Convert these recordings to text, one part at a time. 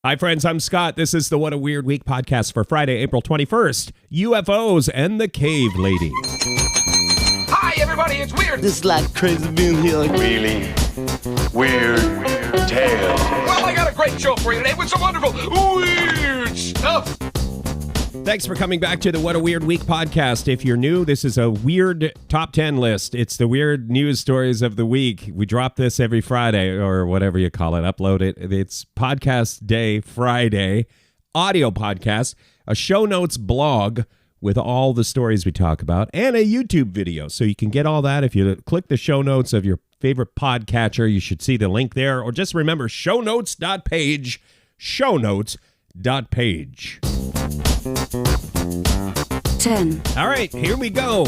Hi, friends. I'm Scott. This is the What a Weird Week podcast for Friday, April 21st. UFOs and the Cave Lady. Hi, everybody. It's weird. This is like crazy being here. Like Really weird tales. Well, I got a great show for you today with some wonderful weird stuff. Thanks for coming back to the What a Weird Week podcast. If you're new, this is a weird top 10 list. It's the weird news stories of the week. We drop this every Friday or whatever you call it. Upload it. It's podcast day Friday, audio podcast, a show notes blog with all the stories we talk about, and a YouTube video. So you can get all that. If you click the show notes of your favorite podcatcher, you should see the link there. Or just remember shownotes.page, shownotes.page. 10. All right, here we go.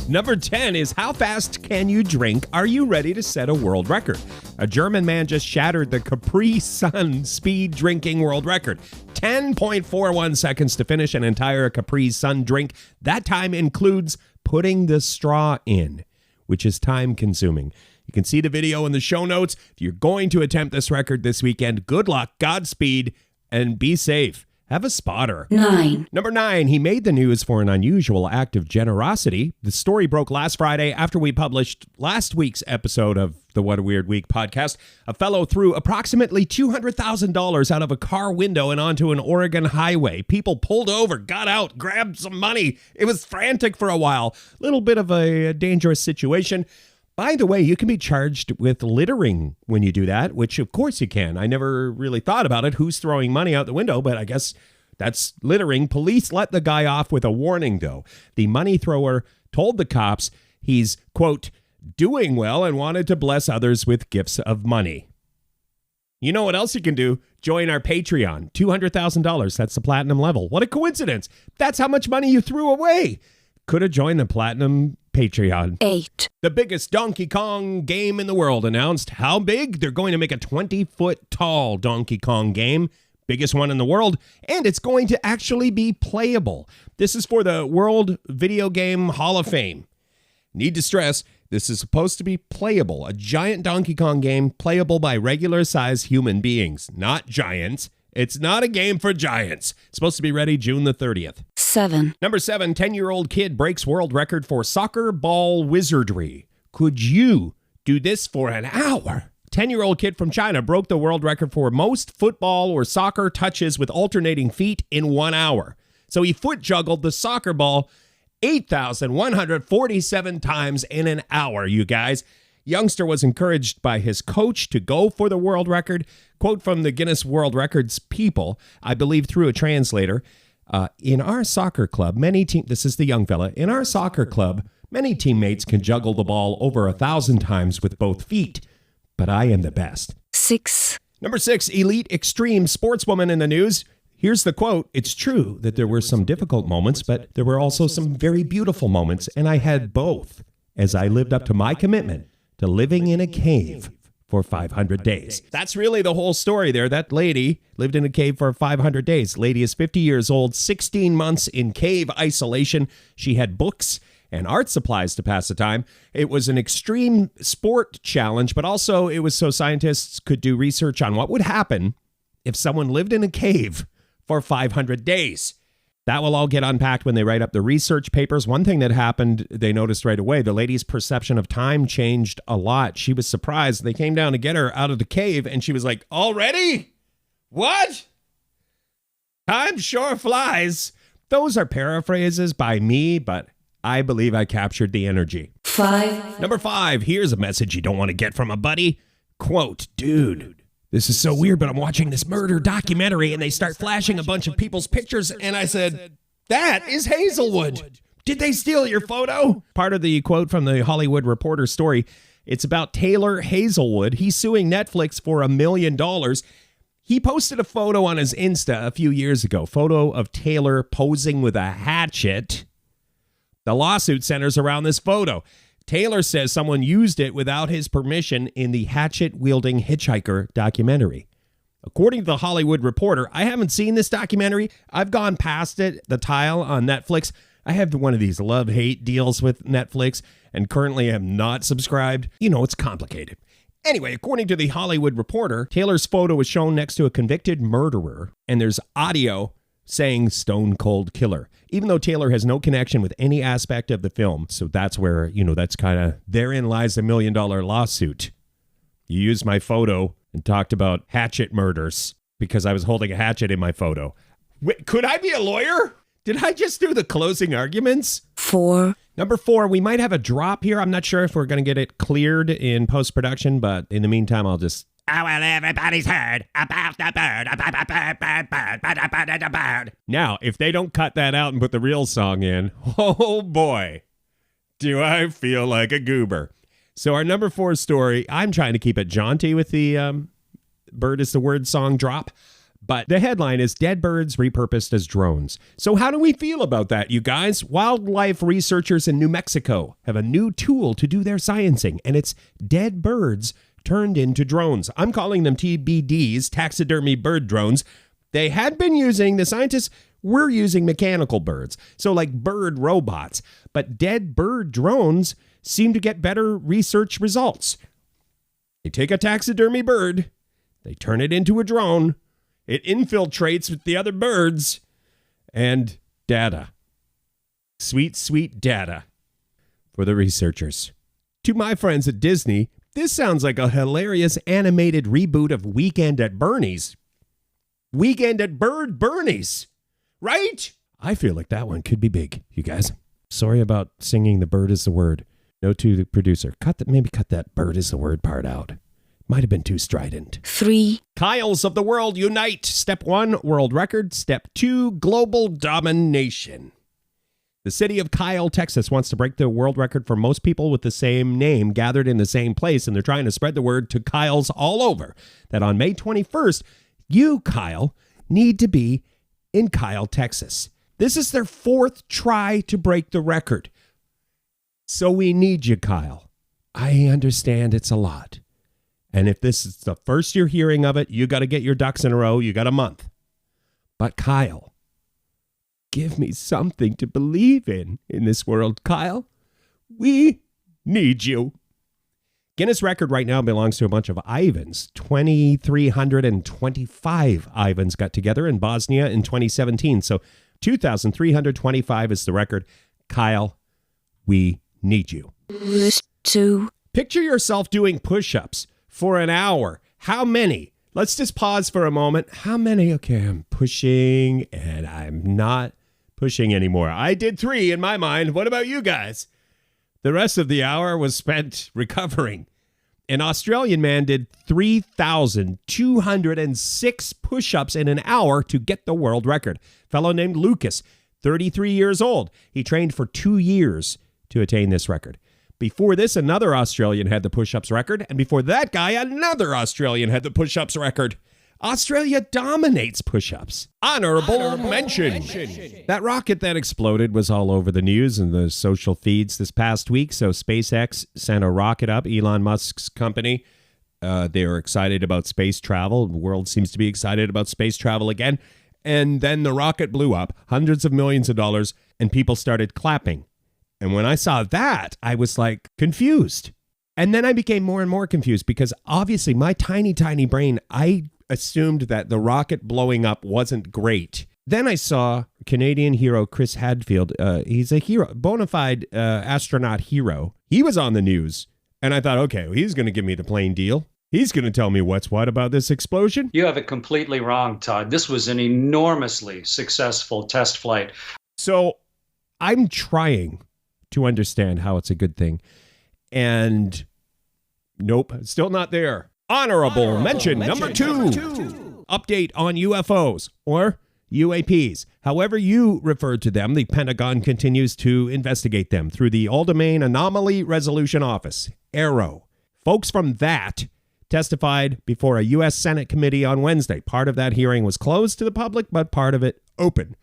Number 10 is how fast can you drink? Are you ready to set a world record? A German man just shattered the Capri Sun speed drinking world record. 10.41 seconds to finish an entire Capri Sun drink. That time includes putting the straw in, which is time consuming. You can see the video in the show notes. If you're going to attempt this record this weekend, good luck, Godspeed, and be safe. Have a spotter. 9. Number 9, he made the news for an unusual act of generosity. The story broke last Friday after we published last week's episode of the What a Weird Week podcast. A fellow threw approximately $200,000 out of a car window and onto an Oregon highway. People pulled over, got out, grabbed some money. It was frantic for a while. Little bit of a dangerous situation. By the way, you can be charged with littering when you do that, which of course you can. I never really thought about it. Who's throwing money out the window? But I guess that's littering. Police let the guy off with a warning, though. The money thrower told the cops he's, quote, doing well and wanted to bless others with gifts of money. You know what else you can do? Join our Patreon. $200,000. That's the platinum level. What a coincidence. That's how much money you threw away. Could have joined the platinum Patreon. 8. The biggest Donkey Kong game in the world announced. How big? They're going to make a 20-foot tall Donkey Kong game. Biggest one in the world. And it's going to actually be playable. This is for the World Video Game Hall of Fame. Need to stress, this is supposed to be playable. A giant Donkey Kong game playable by regular-sized human beings, not giants. It's not a game for giants. It's supposed to be ready June the 30th. 7. Number 7, 10-year-old kid breaks world record for soccer ball wizardry. Could you do this for an hour? 10-year-old kid from China broke the world record for most football or soccer touches with alternating feet in 1 hour. So he foot juggled the soccer ball 8,147 times in an hour, you guys. Youngster was encouraged by his coach to go for the world record. Quote from the Guinness World Records people, I believe through a translator, in our soccer club, this is the young fella, in our soccer club, many teammates can juggle the ball over 1,000 times with both feet, but I am the best. 6. Number 6, elite extreme sportswoman in the news. Here's the quote. It's true that there were some difficult moments, but there were also some very beautiful moments, and I had both as I lived up to my commitment to living in a cave for 500 days. That's really the whole story there. That lady lived in a cave for 500 days. Lady is 50 years old, 16 months in cave isolation. She had books and art supplies to pass the time. It was an extreme sport challenge, but also it was so scientists could do research on what would happen if someone lived in a cave for 500 days. That will all get unpacked when they write up the research papers. One thing that happened, they noticed right away, the lady's perception of time changed a lot. She was surprised. They came down to get her out of the cave, and she was like, already? What? Time sure flies. Those are paraphrases by me, but I believe I captured the energy. 5. Number 5, here's a message you don't want to get from a buddy. Quote, dude. This is so weird, but I'm watching this murder documentary and they start flashing a bunch of people's pictures. And I said, that is Hazlewood. Did they steal your photo? Part of the quote from the Hollywood Reporter story. It's about Taylor Hazlewood. He's suing Netflix for $1 million. He posted a photo on his Insta a few years ago. Photo of Taylor posing with a hatchet. The lawsuit centers around this photo. Taylor says someone used it without his permission in the hatchet-wielding hitchhiker documentary. According to the Hollywood Reporter, I haven't seen this documentary. I've gone past it, the tile on Netflix. I have one of these love-hate deals with Netflix and currently am not subscribed. You know, it's complicated. Anyway, according to the Hollywood Reporter, Taylor's photo was shown next to a convicted murderer, and there's audio saying Stone Cold Killer, even though Taylor has no connection with any aspect of the film. So that's where, that's kind of, therein lies the $1 million lawsuit. You used my photo and talked about hatchet murders because I was holding a hatchet in my photo. Wait, could I be a lawyer? Did I just do the closing arguments? 4, Number 4, we might have a drop here. I'm not sure if we're going to get it cleared in post-production, but in the meantime, I'll just... Oh, well, everybody's heard about the bird. Now, if they don't cut that out and put the real song in, oh boy, do I feel like a goober. So our number 4 story, I'm trying to keep it jaunty with the bird is the word song drop. But the headline is Dead Birds Repurposed as Drones. So how do we feel about that, you guys? Wildlife researchers in New Mexico have a new tool to do their sciencing, and it's dead birds turned into drones. I'm calling them TBDs, taxidermy bird drones. The scientists were using mechanical birds, so like bird robots. But dead bird drones seem to get better research results. They take a taxidermy bird, they turn it into a drone, it infiltrates with the other birds, and data. Sweet, sweet data for the researchers. To my friends at Disney, this sounds like a hilarious animated reboot of Weekend at Bernie's. Weekend at Bernie's, right? I feel like that one could be big, you guys. Sorry about singing the bird is the word. Note to the producer, maybe cut that bird is the word part out. Might have been too strident. 3, Kyles of the world unite. Step 1, world record. Step 2, global domination. The city of Kyle, Texas wants to break the world record for most people with the same name gathered in the same place, and they're trying to spread the word to Kyles all over that on May 21st, you, Kyle, need to be in Kyle, Texas. This is their 4th try to break the record. So we need you, Kyle. I understand it's a lot. And if this is the first you're hearing of it, you got to get your ducks in a row. You got a month. But Kyle, give me something to believe in this world, Kyle. We need you. Guinness record right now belongs to a bunch of Ivans. 2,325 Ivans got together in Bosnia in 2017. So 2,325 is the record. Kyle, we need you. 2, Picture yourself doing push-ups for an hour. How many? Let's just pause for a moment. How many? Okay, I'm pushing and I'm not pushing anymore. I did 3 in my mind. What about you guys? The rest of the hour was spent recovering. An Australian man did 3,206 push-ups in an hour to get the world record. Fellow named Lucas, 33 years old. He trained for 2 years to attain this record. Before this, another Australian had the push-ups record, and before that guy, another Australian had the push-ups record. Australia dominates push-ups. Honorable mention. That rocket that exploded was all over the news and the social feeds this past week, so SpaceX sent a rocket up, Elon Musk's company. They were excited about space travel. The world seems to be excited about space travel again. And then the rocket blew up, hundreds of millions of dollars, and people started clapping. And when I saw that, I was like confused. And then I became more and more confused because obviously my tiny, tiny brain, I assumed that the rocket blowing up wasn't great. Then I saw Canadian hero Chris Hadfield. He's a hero, bona fide astronaut hero. He was on the news. And I thought, okay, well, he's going to give me the plain deal. He's going to tell me what's what about this explosion. You have it completely wrong, Todd. This was an enormously successful test flight. So I'm trying to understand how it's a good thing. And nope, still not there. Honorable mention number 2. Update on UFOs or UAPs. However you refer to them, the Pentagon continues to investigate them through the All-Domain Anomaly Resolution Office, AARO. Folks from that testified before a U.S. Senate committee on Wednesday. Part of that hearing was closed to the public, but part of it open.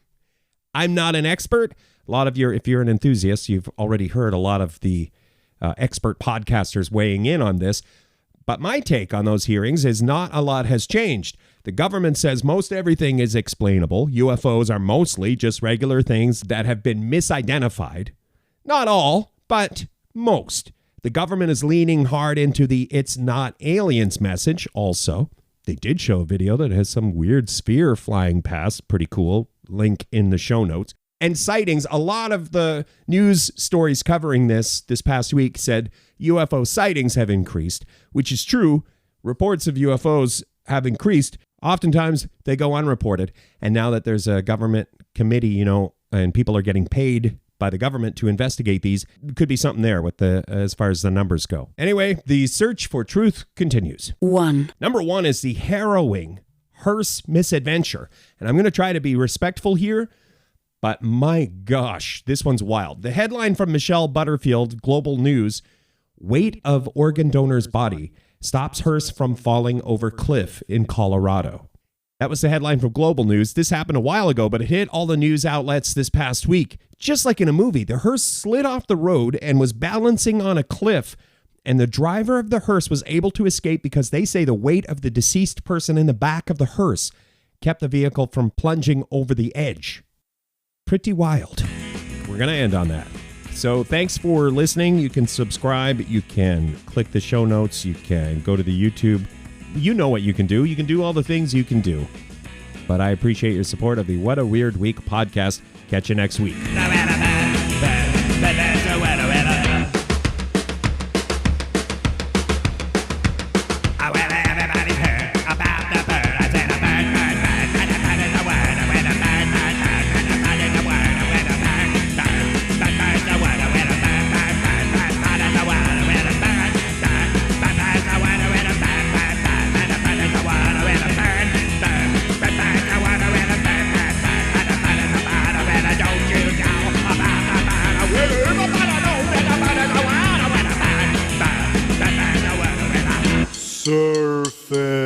I'm not an expert. A lot of if you're an enthusiast, you've already heard a lot of the expert podcasters weighing in on this. But my take on those hearings is not a lot has changed. The government says most everything is explainable. UFOs are mostly just regular things that have been misidentified. Not all, but most. The government is leaning hard into the "it's not aliens" message also. They did show a video that has some weird sphere flying past. Pretty cool. Link in the show notes. And sightings. A lot of the news stories covering this past week said UFO sightings have increased, which is true. Reports of UFOs have increased. Oftentimes they go unreported. And now that there's a government committee, and people are getting paid by the government to investigate these, could be something there with as far as the numbers go. Anyway, the search for truth continues. 1. Number 1 is the harrowing hearse misadventure. And I'm going to try to be respectful here, but my gosh, this one's wild. The headline from Michelle Butterfield, Global News: weight of organ donor's body stops hearse from falling over cliff in Colorado. That was the headline from Global News. This happened a while ago, but it hit all the news outlets this past week. Just like in a movie, the hearse slid off the road and was balancing on a cliff, and the driver of the hearse was able to escape because they say the weight of the deceased person in the back of the hearse kept the vehicle from plunging over the edge. Pretty wild. We're going to end on that. So thanks for listening. You can subscribe. You can click the show notes. You can go to the YouTube. You know what you can do. You can do all the things you can do. But I appreciate your support of the What a Weird Week podcast. Catch you next week. Surfing.